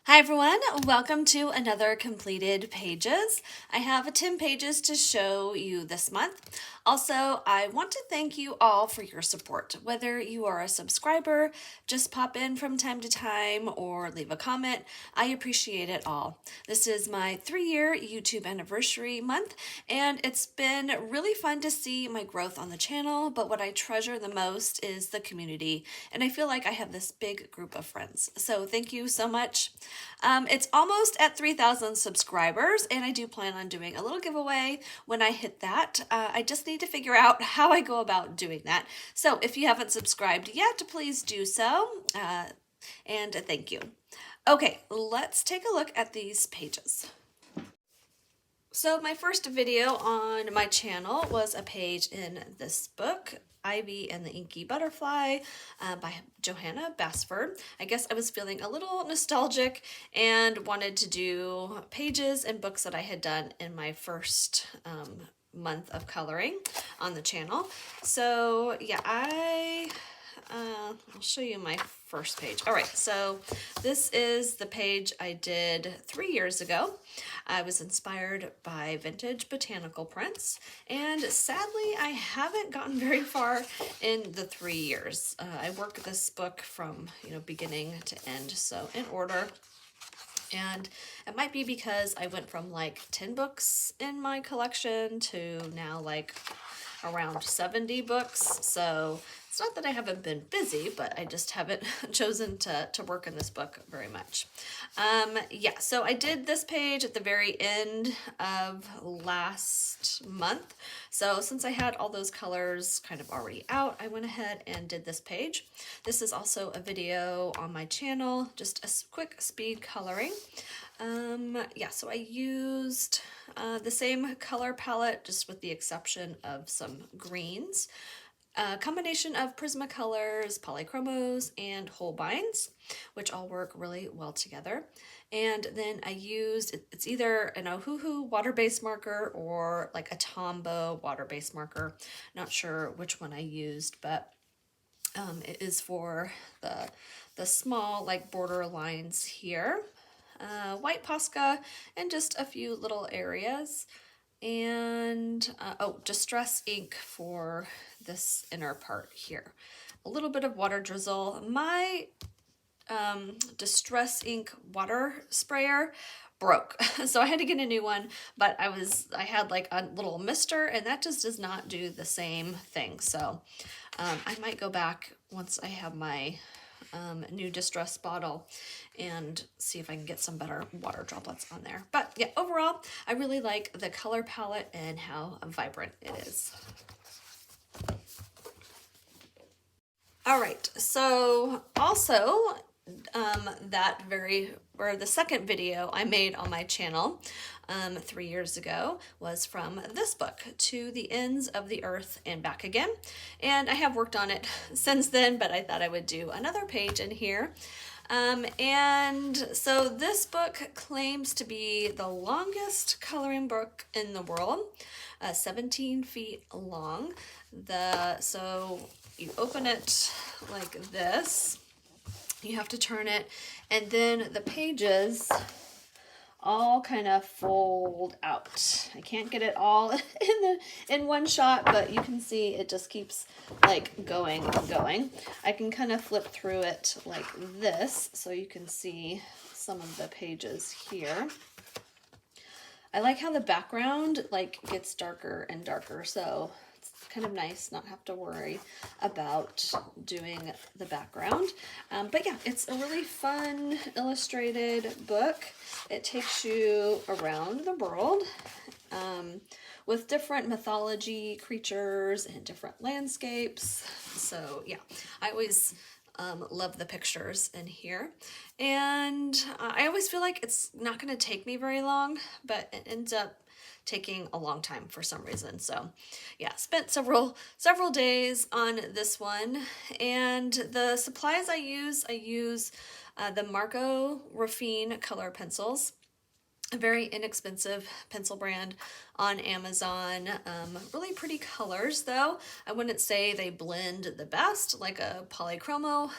Hi everyone, welcome to another completed pages. I have 10 pages to show you this month. Also, I want to thank you all for your support. Whether you are a subscriber, just pop in from time to time, or leave a comment, I appreciate it all. This is my 3-year YouTube anniversary month, and it's been really fun to see my growth on the channel, but what I treasure the most is the community, and I feel like I have this big group of friends. So thank you so much. It's almost at 3,000 subscribers, and I do plan on doing a little giveaway when I hit that. I just need to figure out how I go about doing that. So if you haven't subscribed yet, please do so, and thank you. Okay, let's take a look at these pages. So my first video on my channel was a page in this book, Ivy and the Inky Butterfly by Johanna, Basford. I guess I was feeling a little nostalgic and wanted to do pages and books that I had done in my first month of coloring on the channel. So yeah, I'll show you my first page. All right, so this is the page I did 3 years ago. I was inspired by vintage botanical prints, and sadly, I haven't gotten very far in the 3 years. I work this book from, beginning to end, so in order. And it might be because I went from like 10 books in my collection to now like around 70 books. So it's not that I haven't been busy, but I just haven't chosen to work in this book very much. Yeah, so I did this page at the very end of last month. So since I had all those colors kind of already out, I went ahead and did this page. This is also a video on my channel, just a quick speed coloring. Yeah, so I used the same color palette, just with the exception of some greens. A combination of Prismacolors, polychromos, and Holbeins, which all work really well together. And then I used, it's either an Ohuhu water-based marker or like a Tombow water-based marker. Not sure which one I used, but it is for the small like border lines here. White Posca, and just a few little areas. And, Distress ink for this inner part here. A little bit of water drizzle. My Distress ink water sprayer broke, so I had to get a new one, but I had like a little mister, and that just does not do the same thing. So I might go back once I have my new distress bottle and see if I can get some better water droplets on there. But yeah, overall, I really like the color palette and how vibrant it is. All right, so also the second video I made on my channel 3 years ago was from this book, To the Ends of the Earth and Back Again. And I have worked on it since then, but I thought I would do another page in here. And so this book claims to be the longest coloring book in the world, 17 feet long. So you open it like this. You have to turn it, and then the pages all kind of fold out. I can't get it all in one shot, but you can see it just keeps like going and going. I can kind of flip through it like this so you can see some of the pages here. I like how the background like gets darker and darker, so it's kind of nice not have to worry about doing the background. But yeah, it's a really fun illustrated book. It takes you around the world with different mythology creatures and different landscapes. So yeah, I always love the pictures in here. And I always feel like it's not going to take me very long, but it ends up taking a long time for some reason. So yeah, spent several days on this one. And the supplies I use the Marco Raffine color pencils, a very inexpensive pencil brand on Amazon. Really pretty colors though. I wouldn't say they blend the best like a polychromo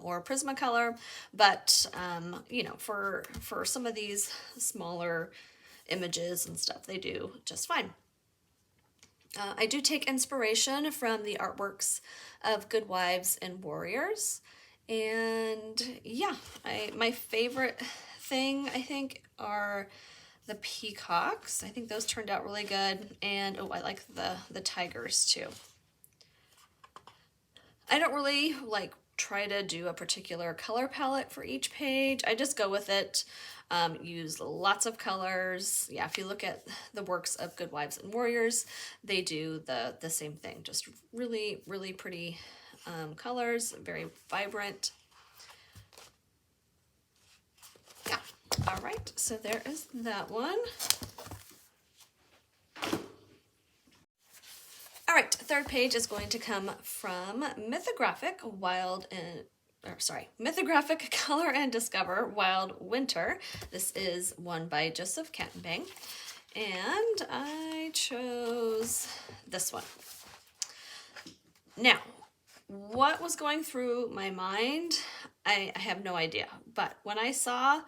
or Prismacolor, but you know, for some of these smaller images and stuff, they do just fine. I do take inspiration from the artworks of Good Wives and Warriors, and yeah, my favorite thing, I think, are the peacocks. I think those turned out really good, and oh, I like the tigers too. I don't really like try to do a particular color palette for each page. I just go with it. Use lots of colors. Yeah, if you look at the works of Good Wives and Warriors, they do the same thing. Just really, really pretty colors, very vibrant. Yeah. All right, so there is that one. All right, third page is going to come from Mythographic Mythographic Color and Discover Wild Winter. This is one by Joseph Catimbang, and I chose this one. Now, what was going through my mind, I have no idea, but when I saw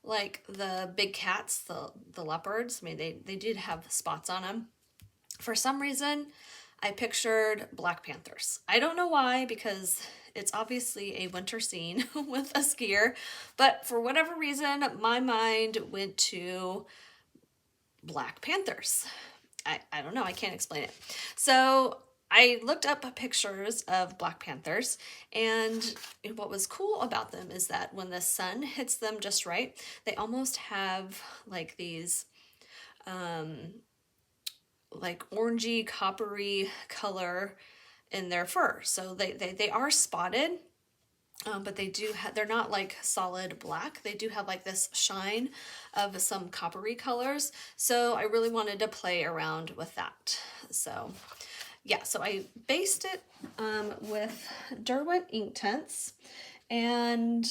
like the big cats, the leopards, I mean, they did have spots on them. For some reason, I pictured Black Panthers. I don't know why, because it's obviously a winter scene with a skier, but for whatever reason, my mind went to Black Panthers. I don't know, I can't explain it. So I looked up pictures of Black Panthers, and what was cool about them is that when the sun hits them just right, they almost have like these like orangey, coppery color in their fur. So they are spotted, but they're not like solid black. They do have like this shine of some coppery colors. So I really wanted to play around with that. So yeah, so I based it with Derwent ink tints, and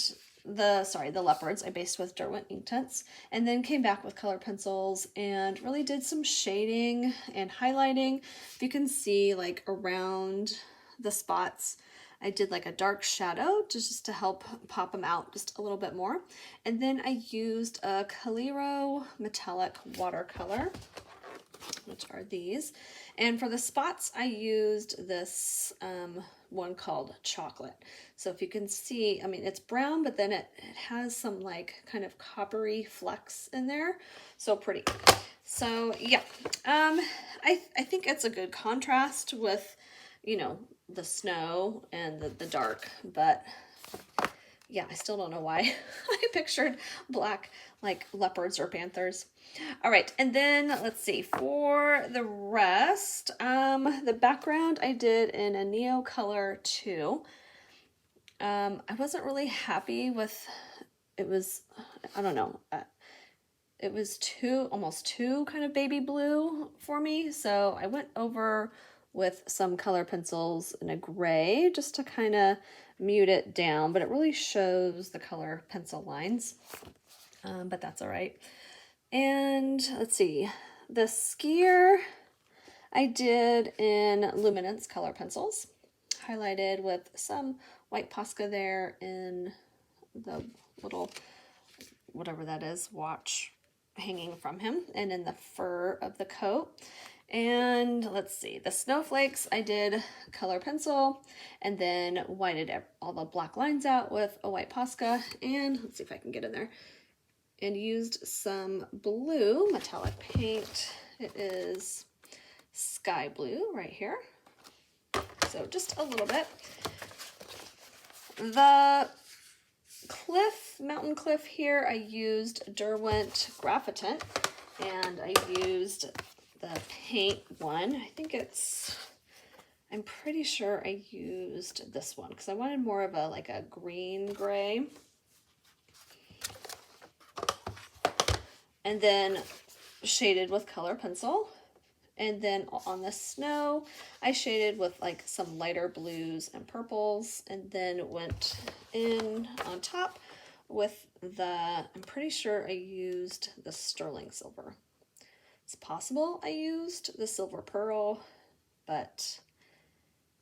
the leopards I based with Derwent ink tints, and then came back with color pencils and really did some shading and highlighting. If you can see, like around the spots, I did like a dark shadow just to help pop them out just a little bit more. And then I used a Calero metallic watercolor, which are these. And for the spots, I used this one called Chocolate. So if you can see, I mean, it's brown, but then it has some like kind of coppery flecks in there. So pretty. So yeah, I think it's a good contrast with, you know, the snow and the dark, but yeah, I still don't know why I pictured black like leopards or panthers. All right, and then let's see, for the rest, the background I did in a Neo color too. I wasn't really happy with, it was, I don't know, it was almost too kind of baby blue for me. So I went over with some color pencils in a gray just to kind of mute it down, but it really shows the color pencil lines, but that's all right. And let's see, the skier I did in Luminance color pencils, highlighted with some white Posca there in the little, whatever that is, watch hanging from him, and in the fur of the coat. And let's see, the snowflakes I did color pencil, and then whited all the black lines out with a white Posca, and let's see if I can get in there, and used some blue metallic paint. It is sky blue right here. So just a little bit. The mountain cliff here, I used Derwent Graphitant, and I used the paint one. I think I'm pretty sure I used this one because I wanted more of like a green gray. And then shaded with color pencil. And then on the snow, I shaded with like some lighter blues and purples, and then went in on top with I'm pretty sure I used the sterling silver. It's possible I used the silver pearl, but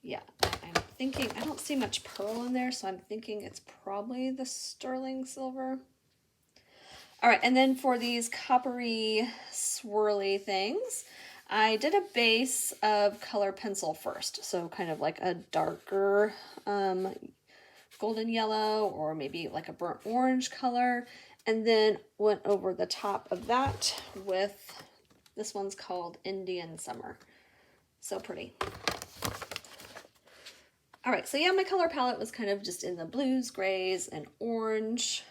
yeah, I'm thinking, I don't see much pearl in there, so I'm thinking it's probably the sterling silver. All right, and then for these coppery swirly things, I did a base of color pencil first. So kind of like a darker golden yellow or maybe like a burnt orange color. And then went over the top of that with, this one's called Indian Summer. So pretty. All right, so yeah, my color palette was kind of just in the blues, grays, and orange.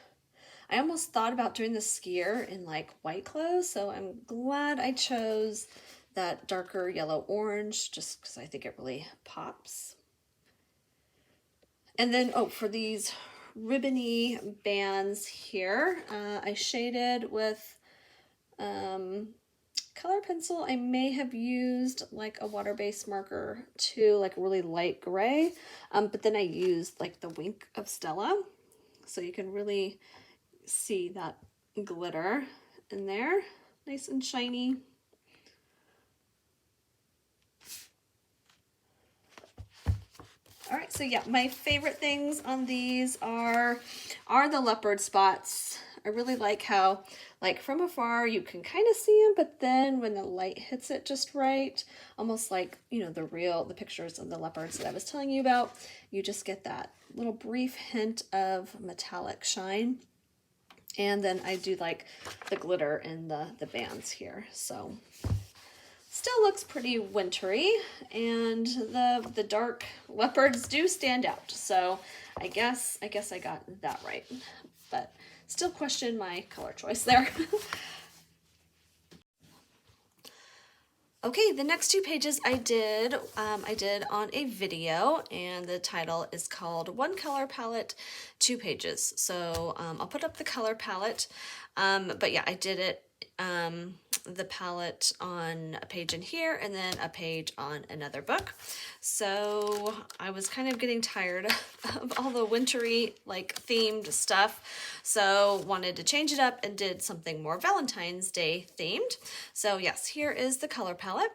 I almost thought about doing the skier in like white clothes, so I'm glad I chose that darker yellow orange just because I think it really pops. And then, oh, for these ribbony bands here, I shaded with color pencil. I may have used like a water-based marker too, like really light gray, but then I used like the Wink of Stella, so you can really see that glitter in there, nice and shiny. All right, so yeah, my favorite things on these are the leopard spots. I really like how, like from afar, you can kind of see them, but then when the light hits it just right, almost like, you know, the pictures of the leopards that I was telling you about, you just get that little brief hint of metallic shine. And then I do like the glitter in the bands here, so still looks pretty wintry, and the dark leopards do stand out. So I guess I got that right, but still question my color choice there. Okay, the next two pages I did on a video, and the title is called One Color Palette, Two Pages. So I'll put up the color palette, but yeah, I did it, the palette on a page in here and then a page on another book. So I was kind of getting tired of all the wintry like themed stuff, so wanted to change it up and did something more Valentine's Day themed. So yes, here is the color palette.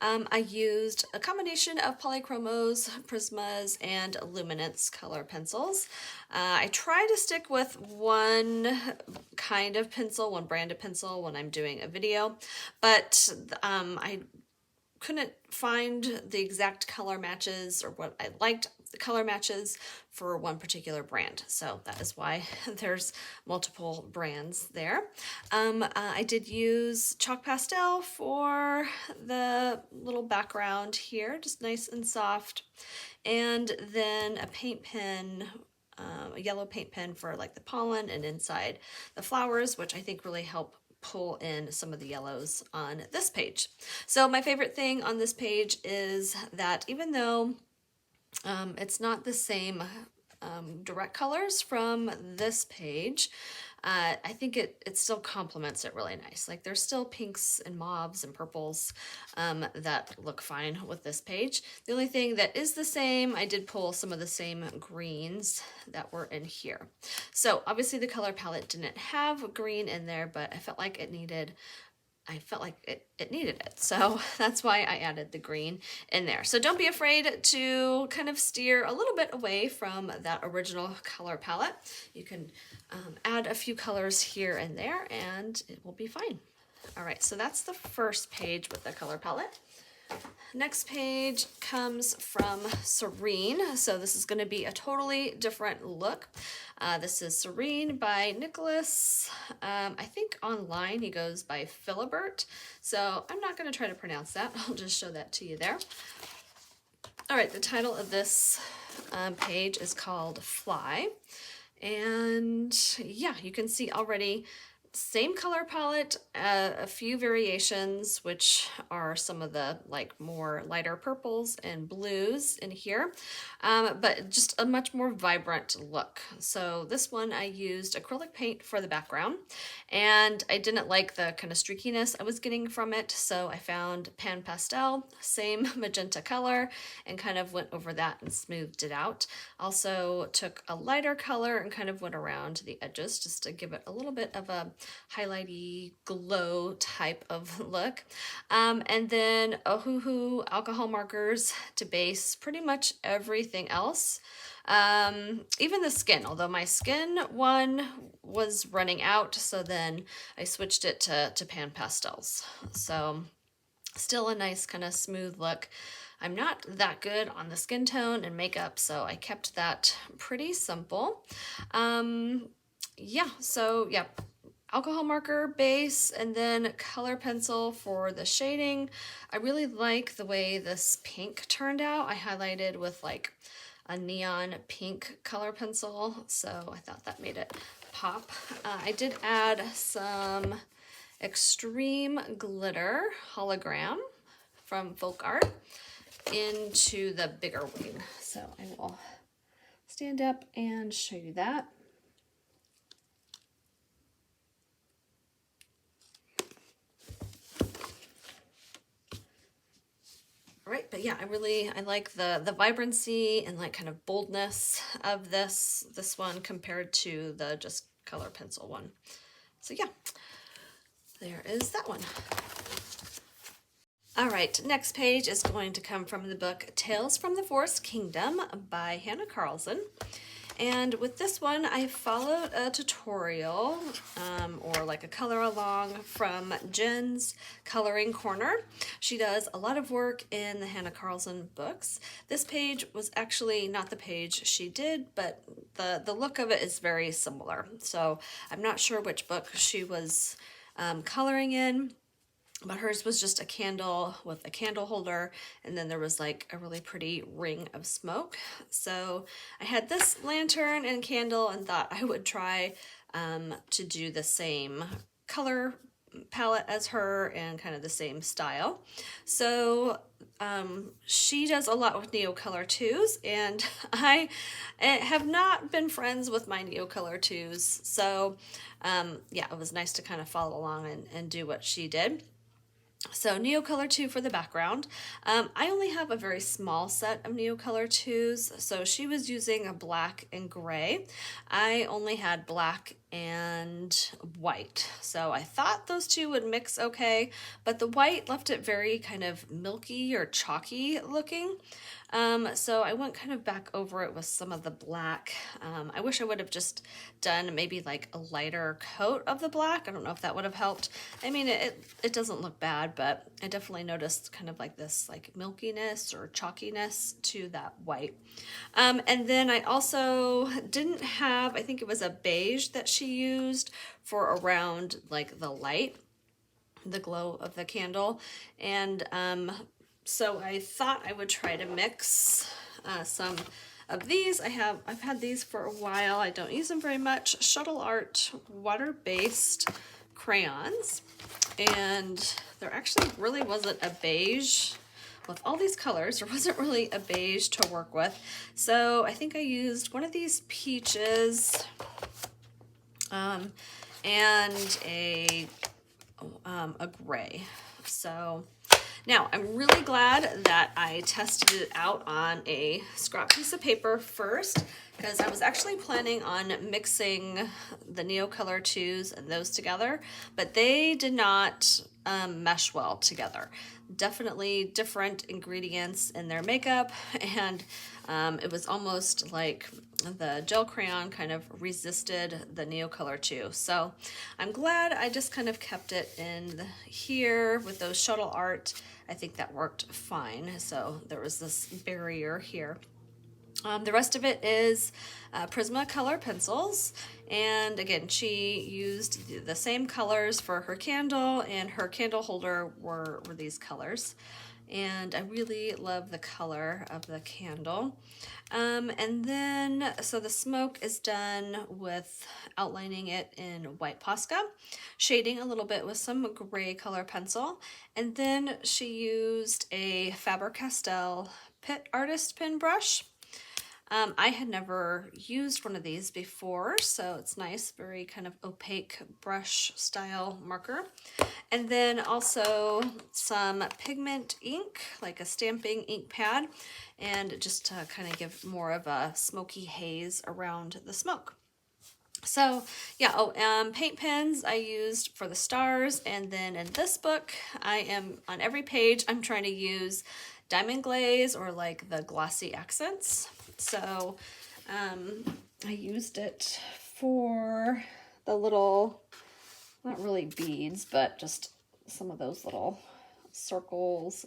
I used a combination of polychromos, prismas, and luminance color pencils. I try to stick with one kind of pencil, one brand of pencil when I'm doing a video, but I couldn't find the exact color matches or what I liked the color matches for one particular brand. So that is why there's multiple brands there. I did use chalk pastel for the little background here, just nice and soft. And then a paint pen, a yellow paint pen for like the pollen and inside the flowers, which I think really help pull in some of the yellows on this page. So my favorite thing on this page is that even though it's not the same direct colors from this page, I think it still complements it really nice. Like there's still pinks and mauves and purples that look fine with this page. The only thing that is the same, I did pull some of the same greens that were in here. So obviously the color palette didn't have green in there, but I felt like it needed it. So that's why I added the green in there. So don't be afraid to kind of steer a little bit away from that original color palette. You can add a few colors here and there and it will be fine. All right, so that's the first page with the color palette. Next page comes from Serene. So this is going to be a totally different look. This is Serene by Nicholas. I think online he goes by Philibert. So I'm not going to try to pronounce that. I'll just show that to you there. All right, the title of this page is called Fly. And yeah, you can see already same color palette, a few variations, which are some of the like more lighter purples and blues in here, but just a much more vibrant look. So this one I used acrylic paint for the background, and I didn't like the kind of streakiness I was getting from it, so I found pan pastel, same magenta color, and kind of went over that and smoothed it out. Also took a lighter color and kind of went around the edges just to give it a little bit of a highlighty glow type of look. And then Ohuhu alcohol markers to base pretty much everything else. Even the skin, although my skin one was running out, so then I switched it to pan pastels. So still a nice kind of smooth look. I'm not that good on the skin tone and makeup, so I kept that pretty simple. Yeah, alcohol marker base and then color pencil for the shading. I really like the way this pink turned out. I highlighted with like a neon pink color pencil, so I thought that made it pop. I did add some extreme glitter hologram from Folk Art into the bigger wing. So I will stand up and show you that. All right, but yeah, I like the vibrancy and like kind of boldness of this one compared to the just color pencil one. So yeah, there is that one. All right, next page is going to come from the book Tales from the Forest Kingdom by Hanna Karlzon. And with this one, I followed a tutorial or like a color along from Jen's Coloring Corner. She does a lot of work in the Hanna Karlzon books. This page was actually not the page she did, but the look of it is very similar. So I'm not sure which book she was coloring in. But hers was just a candle with a candle holder, and then there was like a really pretty ring of smoke. So I had this lantern and candle and thought I would try to do the same color palette as her and kind of the same style. So she does a lot with Neocolor 2s, and I have not been friends with my Neocolor 2s. So yeah, it was nice to kind of follow along and do what she did. So Neocolor 2 for the background. I only have a very small set of Neocolor 2s, so she was using a black and gray. I only had black and white, so I thought those two would mix okay, but the white left it very kind of milky or chalky looking. So I went kind of back over it with some of the black. I wish I would have just done maybe like a lighter coat of the black. I don't know if that would have helped. I mean, it doesn't look bad, but I definitely noticed kind of like this like milkiness or chalkiness to that white. And then I also didn't have, I think it was a beige that she used for around like the light, the glow of the candle. And so I thought I would try to mix some of these. I've had these for a while. I don't use them very much. Shuttle Art water-based crayons. And there actually really wasn't a beige. With all these colors, there wasn't really a beige to work with. So I think I used one of these peaches and a gray. So now I'm really glad that I tested it out on a scrap piece of paper first, because I was actually planning on mixing the Neocolor 2s and those together, but they did not mesh well together. Definitely different ingredients in their makeup, and it was almost like the gel crayon kind of resisted the Neocolor 2. So I'm glad I just kind of kept it in here with those Shuttle Art. I think that worked fine. So there was this barrier here. The rest of it is Prismacolor pencils, and again she used the same colors for her candle, and her candle holder were these colors, and I really love the color of the candle. And then so the smoke is done with outlining it in white Posca, shading a little bit with some gray color pencil, and then she used a Faber-Castell Pitt Artist Pen brush. I had never used one of these before, so it's nice, very kind of opaque brush style marker. And then also some pigment ink, like a stamping ink pad, and just to kind of give more of a smoky haze around the smoke. So yeah, paint pens I used for the stars, and then in this book, I am on every page, I'm trying to use diamond glaze or like the glossy accents. So I used it for the little, not really beads, but just some of those little circles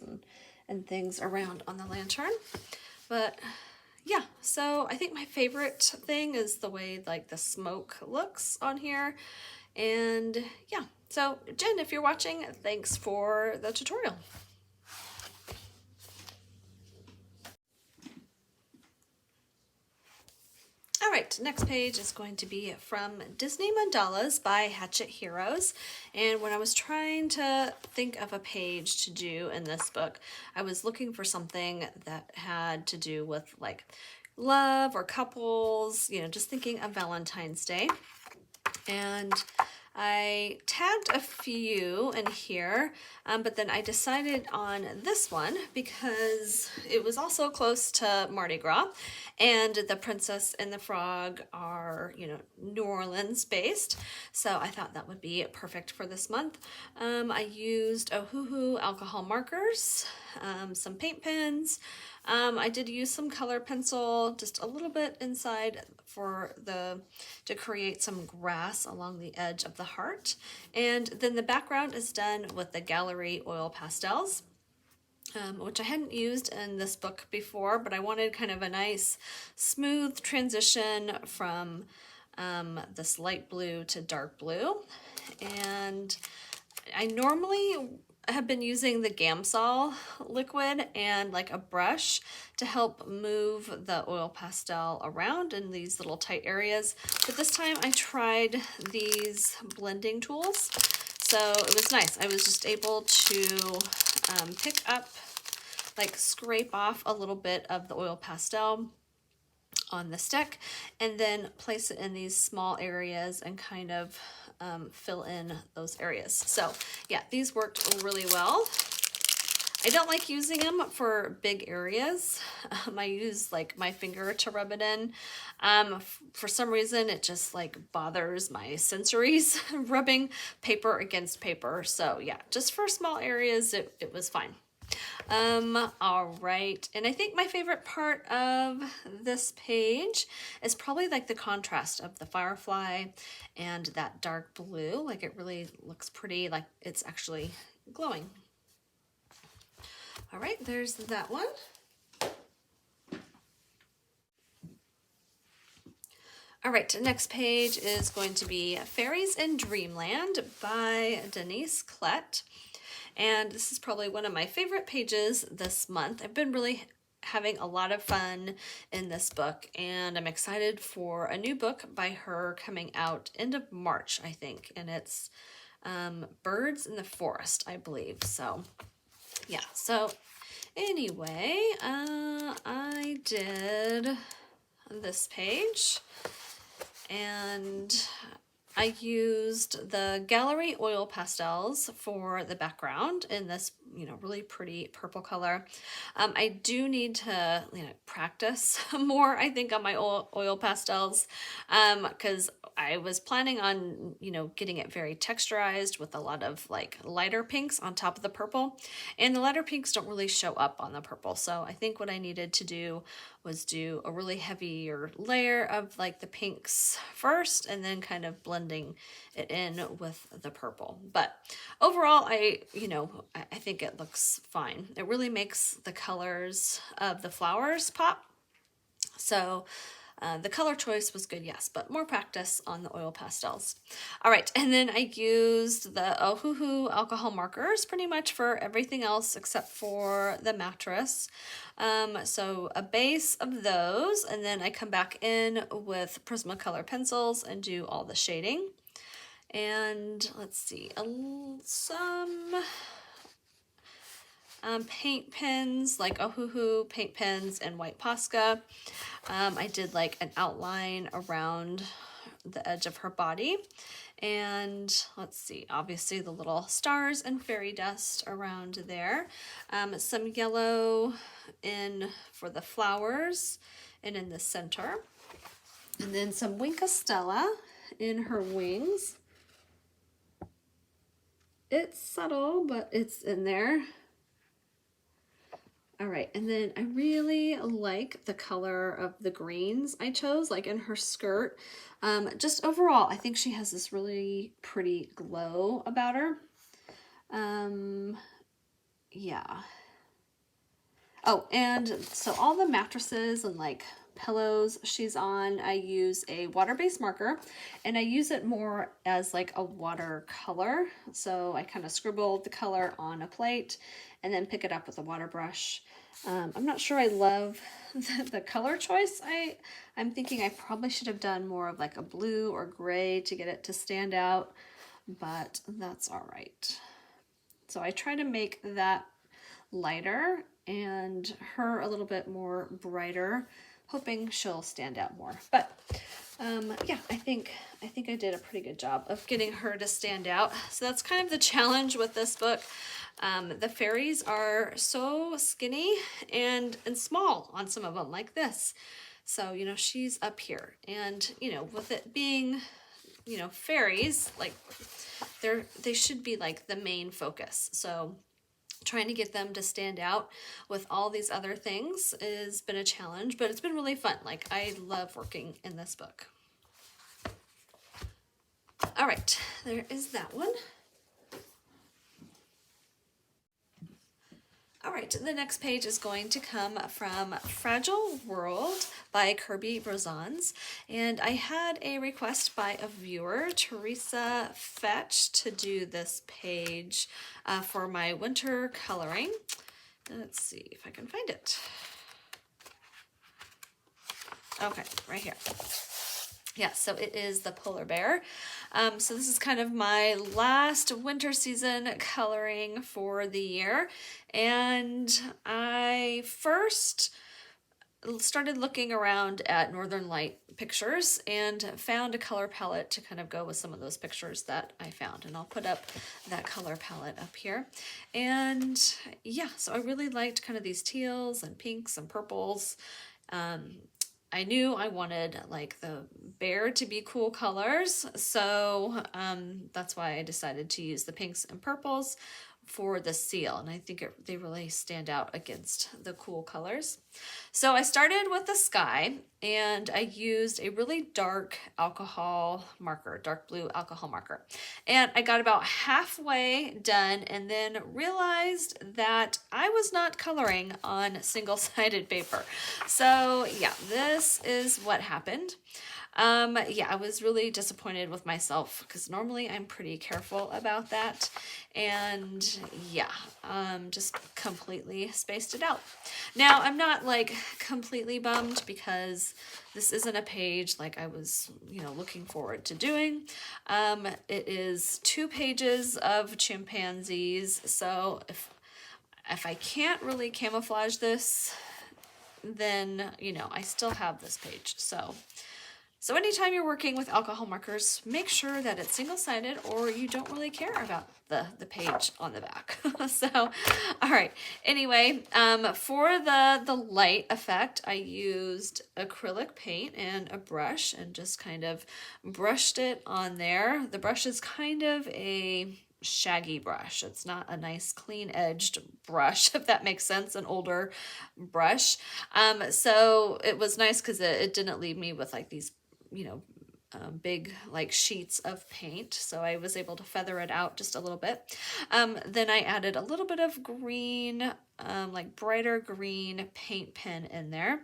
and things around on the lantern. But yeah, so I think my favorite thing is the way like the smoke looks on here. And yeah, so Jen, if you're watching, thanks for the tutorial. All right, next page is going to be from Disney Mandalas by Hachette Heroes. And when I was trying to think of a page to do in this book, I was looking for something that had to do with like love or couples, you know, just thinking of Valentine's Day. And I tagged a few in here, but then I decided on this one because it was also close to Mardi Gras, and the Princess and the Frog are, you know, New Orleans based, so I thought that would be perfect for this month. I used Ohuhu alcohol markers, some paint pens. I did use some color pencil, just a little bit inside to create some grass along the edge of the heart. And then the background is done with the gallery oil pastels, which I hadn't used in this book before, but I wanted kind of a nice smooth transition from this light blue to dark blue. And I normally have been using the Gamsol liquid and like a brush to help move the oil pastel around in these little tight areas. But this time I tried these blending tools. So it was nice. I was just able to pick up, like scrape off a little bit of the oil pastel on the stick and then place it in these small areas and kind of fill in those areas. So yeah, these worked really well. I don't like using them for big areas. I use like my finger to rub it in. For some reason, it just like bothers my sensories rubbing paper against paper. So yeah, just for small areas, it was fine. All right. And I think my favorite part of this page is probably like the contrast of the firefly and that dark blue. Like it really looks pretty, like it's actually glowing. All right, there's that one. All right, next page is going to be Fairies in Dreamland by Denyse Klette. And this is probably one of my favorite pages this month. I've been really having a lot of fun in this book, and I'm excited for a new book by her coming out end of March, I think, and it's Birds in the Forest, I believe. So yeah, so anyway, I did this page, and I used the gallery oil pastels for the background in this, you know, really pretty purple color. I do need to, you know, practice more, I think, on my oil pastels, because I was planning on, you know, getting it very texturized with a lot of like lighter pinks on top of the purple, and the lighter pinks don't really show up on the purple. So I think what I needed to do was do a really heavier layer of like the pinks first and then kind of blending it in with the purple. But overall, I think it looks fine. It really makes the colors of the flowers pop. So the color choice was good, yes, but more practice on the oil pastels. All right, and then I used the Ohuhu alcohol markers pretty much for everything else except for the mattress. So a base of those, and then I come back in with Prismacolor pencils and do all the shading. And let's see, some paint pens, like Ohuhu paint pens and white Posca. I did like an outline around the edge of her body. And let's see, obviously the little stars and fairy dust around there. Some yellow in for the flowers and in the center. And then some Wink Stella in her wings. It's subtle, but it's in there. All right, and then I really like the color of the greens I chose, like in her skirt. Just overall, I think she has this really pretty glow about her. Yeah. Oh, and so all the mattresses and like pillows she's on, I use a water-based marker, and I use it more as like a watercolor. So I kind of scribble the color on a plate and then pick it up with a water brush. I'm not sure I love the color choice. I'm thinking I probably should have done more of like a blue or gray to get it to stand out, but that's all right. So I try to make that lighter and her a little bit more brighter, hoping she'll stand out more. But yeah, I think I did a pretty good job of getting her to stand out. So that's kind of the challenge with this book. The fairies are so skinny and they on some of them, like this. So, you know, she's up here, and, you know, with it being, you know, fairies, like they should be like the main focus. So trying to get them to stand out with all these other things has been a challenge, but it's been really fun. Like, I love working in this book. All right, there is that one. All right, the next page is going to come from Fragile World by Kerby Rosanes. And I had a request by a viewer, Teresa Fetch, to do this page for my winter coloring. Let's see if I can find it. Okay, right here. Yeah, so it is the polar bear. So this is kind of my last winter season coloring for the year. And I first started looking around at Northern Light pictures and found a color palette to kind of go with some of those pictures that I found. And I'll put up that color palette up here. And yeah, so I really liked kind of these teals and pinks and purples. I knew I wanted like the bear to be cool colors, so that's why I decided to use the pinks and purples for the seal, and I think they really stand out against the cool colors. So I started with the sky, and I used a really dark alcohol marker, dark blue alcohol marker, and I got about halfway done and then realized that I was not coloring on single-sided paper. So yeah, this is what happened. Yeah, I was really disappointed with myself because normally I'm pretty careful about that. And yeah, just completely spaced it out. Now, I'm not like completely bummed because this isn't a page like I was, you know, looking forward to doing. It is 2 pages of chimpanzees. So if I can't really camouflage this, then, you know, I still have this page. So anytime you're working with alcohol markers, make sure that it's single-sided or you don't really care about the page on the back. So, all right. Anyway, for the light effect, I used acrylic paint and a brush and just kind of brushed it on there. The brush is kind of a shaggy brush. It's not a nice clean edged brush, if that makes sense, an older brush. So it was nice because it didn't leave me with like these, you know, big like sheets of paint. So I was able to feather it out just a little bit. Then I added a little bit of green, like brighter green paint pen in there.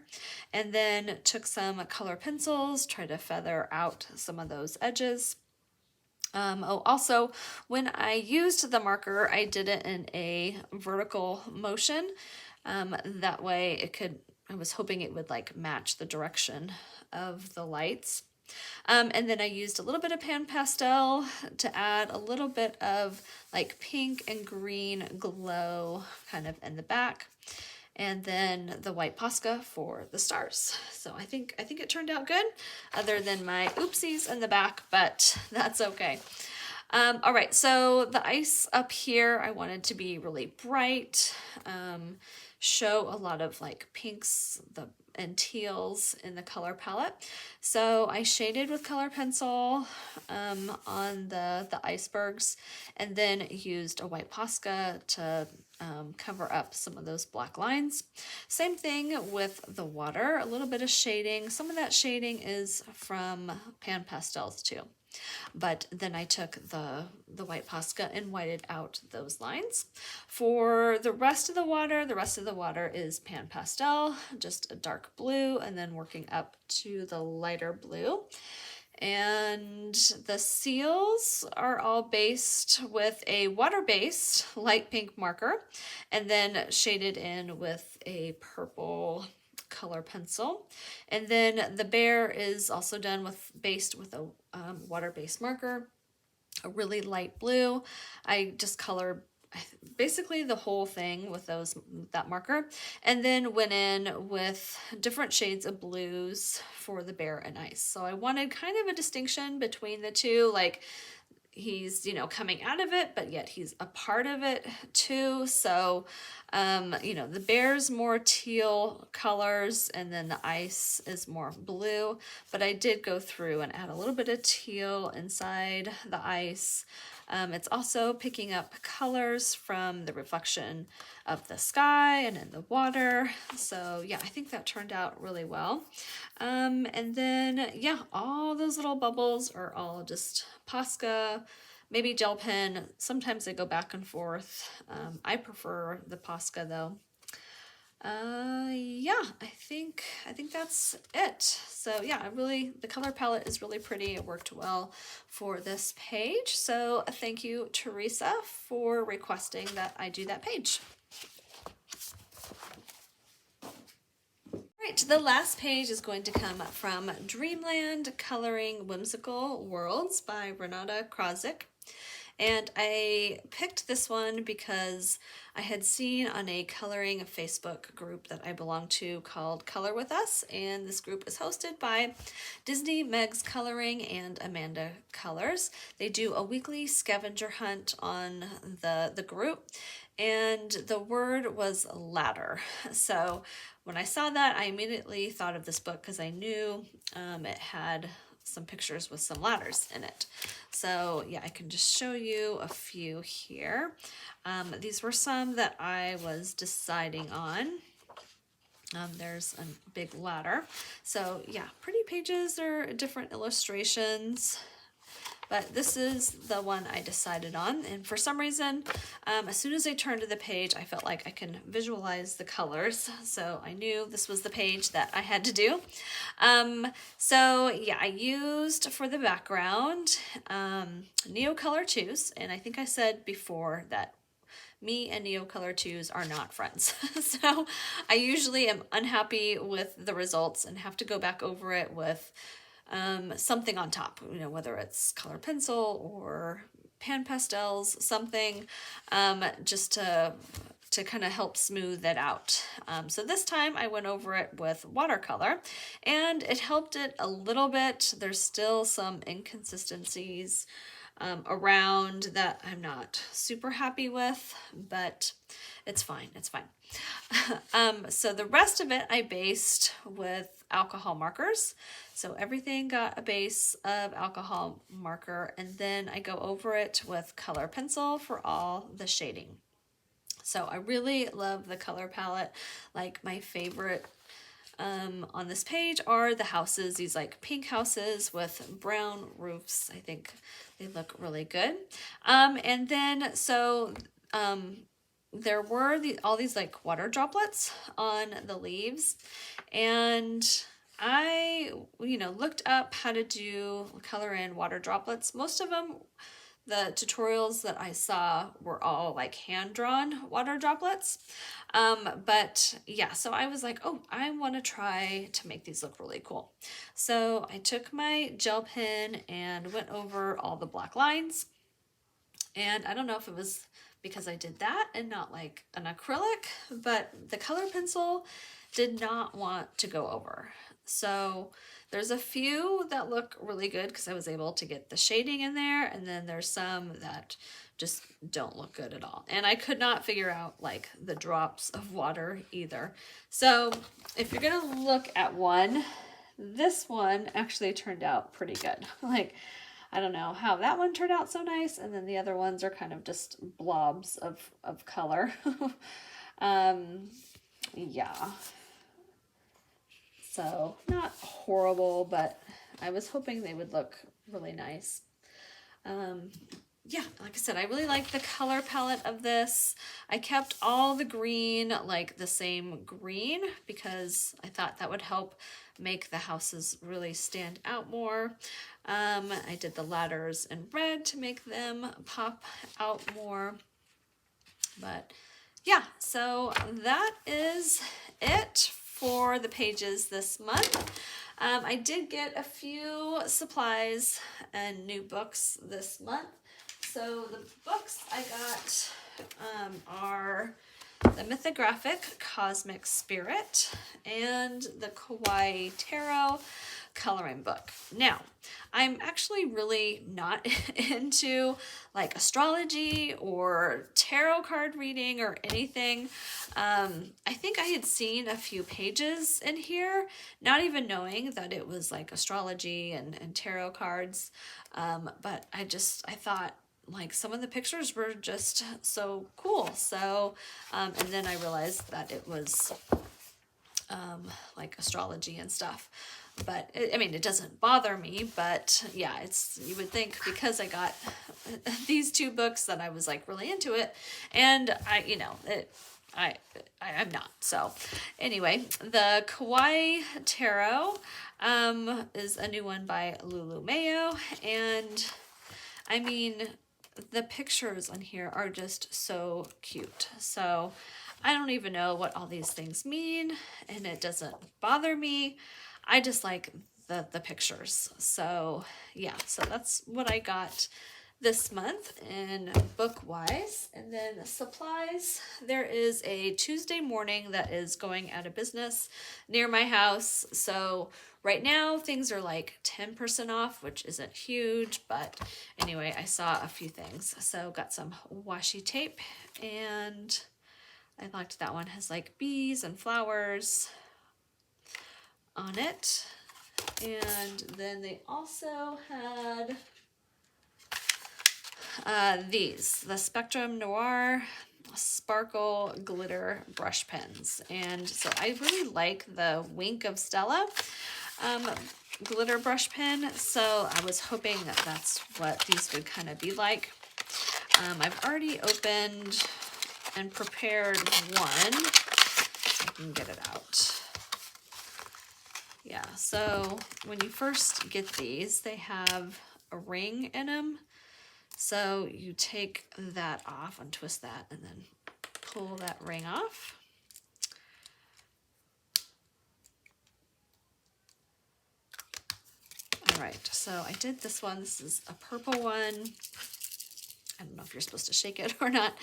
And then took some color pencils, tried to feather out some of those edges. Also, when I used the marker, I did it in a vertical motion. That way I was hoping it would like match the direction of the lights. And then I used a little bit of pan pastel to add a little bit of like pink and green glow kind of in the back. And then the white Posca for the stars. So I think it turned out good, other than my oopsies in the back, but that's okay. All right, so the ice up here I wanted to be really bright, show a lot of like pinks and teals in the color palette. So I shaded with color pencil on the icebergs, and then used a white Posca to cover up some of those black lines. Same thing with the water, a little bit of shading. Some of that shading is from pan pastels too. But then I took the white Posca and whited out those lines. For the rest of the water is pan pastel, just a dark blue, and then working up to the lighter blue. And the seals are all based with a water-based light pink marker, and then shaded in with a purple color pencil. And then the bear is also done based with a water-based marker, a really light blue. I just colored basically the whole thing with that marker, and then went in with different shades of blues for the bear and ice. So I wanted kind of a distinction between the two, like he's, you know, coming out of it, but yet he's a part of it too. So, you know, the bear's more teal colors, and then the ice is more blue, but I did go through and add a little bit of teal inside the ice. It's also picking up colors from the reflection of the sky and in the water. So yeah, I think that turned out really well. And then yeah, all those little bubbles are all just Posca, maybe gel pen. Sometimes they go back and forth. I prefer the Posca though. Yeah, I think that's it. So yeah, the color palette is really pretty. It worked well for this page. So thank you, Teresa, for requesting that I do that page. Right, the last page is going to come from Dreamland Coloring Whimsical Worlds by Renata Krawczyk. And I picked this one because I had seen on a coloring Facebook group that I belong to called Color With Us, and this group is hosted by Disney Meg's Coloring and Amanda Colors. They do a weekly scavenger hunt on the group, and the word was ladder. So when I saw that, I immediately thought of this book because I knew it had some pictures with some ladders in it. So yeah, I can just show you a few here. These were some that I was deciding on. There's a big ladder. So yeah, pretty pages or different illustrations. But this is the one I decided on, and for some reason, as soon as I turned to the page, I felt like I can visualize the colors, so I knew this was the page that I had to do. So yeah, I used for the background Neocolor 2s, and I think I said before that me and Neocolor 2s are not friends. So I usually am unhappy with the results and have to go back over it with something on top, you know, whether it's color pencil or pan pastels, something just to kind of help smooth it out. So this time I went over it with watercolor, and it helped it a little bit. There's still some inconsistencies around that I'm not super happy with, but it's fine, it's fine. So the rest of it I based with alcohol markers. So everything got a base of alcohol marker, and then I go over it with color pencil for all the shading. So I really love the color palette. Like my favorite on this page are the houses, these like pink houses with brown roofs. I think they look really good. And then so there were all these like water droplets on the leaves, and I, you know, looked up how to do color in water droplets. Most of them, the tutorials that I saw were all like hand-drawn water droplets. But yeah, so I was like, oh, I want to try to make these look really cool. So I took my gel pen and went over all the black lines. And I don't know if it was because I did that and not like an acrylic, but the color pencil did not want to go over. So there's a few that look really good because I was able to get the shading in there, and then there's some that just don't look good at all. And I could not figure out like the drops of water either. So if you're gonna look at one, this one actually turned out pretty good. Like, I don't know how that one turned out so nice, and then the other ones are kind of just blobs of color. Yeah. So not horrible, but I was hoping they would look really nice. Yeah, like I said, I really like the color palette of this. I kept all the green, like the same green, because I thought that would help make the houses really stand out more. I did the ladders in red to make them pop out more. But yeah, so that is it for the pages this month. I did get a few supplies and new books this month. So the books I got are the Mythographic Cosmic Spirit and the Kawaii Tarot coloring book. Now, I'm actually really not into like astrology or tarot card reading or anything. I think I had seen a few pages in here, not even knowing that it was like astrology and tarot cards. But I thought like some of the pictures were just so cool. So, and then I realized that it was like astrology and stuff. But I mean, it doesn't bother me, but yeah, you would think because I got these two books that I was like really into it, and I'm not. So anyway, the Kawaii Tarot is a new one by Lulu Mayo, and I mean, the pictures on here are just so cute. So I don't even know what all these things mean, and it doesn't bother me. I just like the pictures. So yeah, so that's what I got this month in book-wise. And then the supplies, there is a Tuesday morning that is going out of business near my house. So right now things are like 10% off, which isn't huge, but anyway, I saw a few things. So got some washi tape, and I liked that one. It has like bees and flowers on it. And then they also had the Spectrum Noir Sparkle Glitter Brush Pens. And so I really like the Wink of Stella glitter brush pen. So I was hoping that that's what these would kind of be like. I've already opened and prepared one. I can get it out. Yeah, so when you first get these, they have a ring in them. So you take that off, untwist that, and then pull that ring off. All right, so I did this one. This is a purple one. I don't know if you're supposed to shake it or not.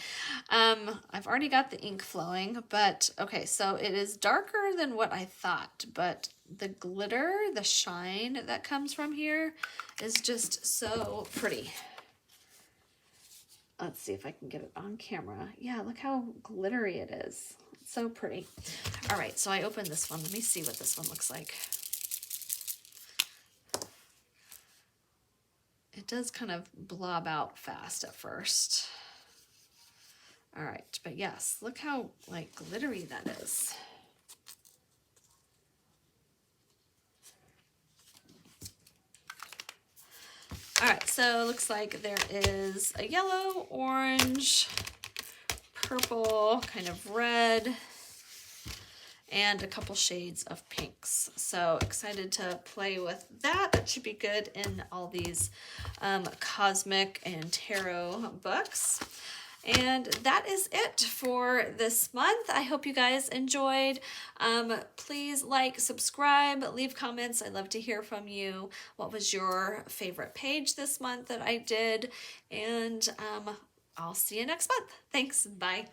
I've already got the ink flowing, but okay, so it is darker than what I thought, but the glitter, the shine that comes from here is just so pretty. Let's see if I can get it on camera. Yeah, look how glittery it is. It's so pretty. All right, so I opened this one. Let me see what this one looks like. It does kind of blob out fast at first. All right, but yes, look how like glittery that is. All right, so it looks like there is a yellow, orange, purple, kind of red, and a couple shades of pinks. So excited to play with that. That should be good in all these cosmic and tarot books. And that is it for this month. I hope you guys enjoyed. Please like, subscribe, leave comments. I'd love to hear from you. What was your favorite page this month that I did? And I'll see you next month. Thanks. Bye.